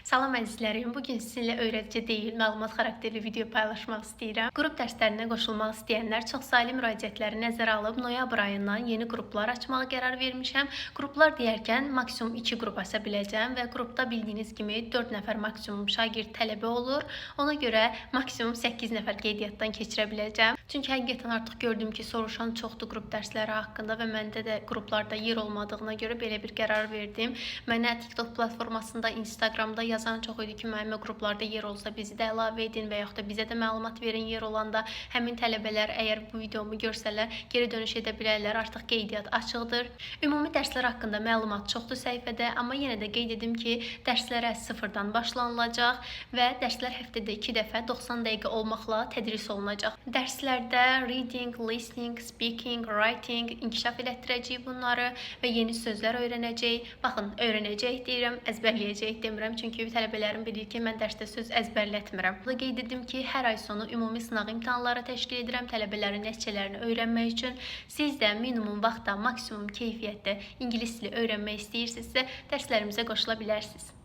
Salam əzizlərim, bugün sizinlə öyrədici deyil, məlumat xarakterli video paylaşmaq istəyirəm. Qrup dərslərinə qoşulmaq istəyənlər çoxsaylı müraciətləri nəzərə alıb noyabr ayından yeni qruplar açmağa qərar vermişəm. Qruplar deyərkən maksimum 2 qrup aça biləcəm və qrupda bildiyiniz kimi 4 nəfər maksimum şagird tələbə olur. Ona görə maksimum 8 nəfər qeydiyyatdan keçirə biləcəm. Çünki həqiqətən artıq gördüm ki, soruşan çoxdur qrup dərsləri haqqında və məndə də qruplarda yer olmadığına görə belə bir qərar verdim. Mənə TikTok platformasında, Instagramda yazan çox idi ki, müəyyən qruplarda yer olsa bizi də əlavə edin və yaxud da bizə də məlumat verin yer olanda. Həmin tələbələr əgər bu videomu görsələr, geri dönüş edə bilərlər. Artıq qeydiyyat açıqdır. Ümumi dərslər haqqında məlumat çoxdur səhifədə, amma yenə də qeyd edim ki, dərslərə sıfırdan başlanılacaq və dərslər həftədə 2 dəfə 90 dəqiqə olmaqla tədris olunacaq. Dərslərdə reading, listening, speaking, writing inkişaf elətdirəcəyik bunları və yeni sözlər öyrənəcəyik. Baxın, öyrənəcəyik deyirəm, əzbərləyəcəyik demirəm, çünki tələbələrim bilir ki, mən dərsdə söz əzbərlətmirəm. Burada qeyd edim ki, hər ay sonu ümumi sınaq imtahanları təşkil edirəm tələbələrin nəticələrini öyrənmək üçün. Siz də minimum vaxtda, maksimum keyfiyyətdə ingilis dili öyrənmək istəyirsinizsə, dərslərimizə qoşula bilərsiniz.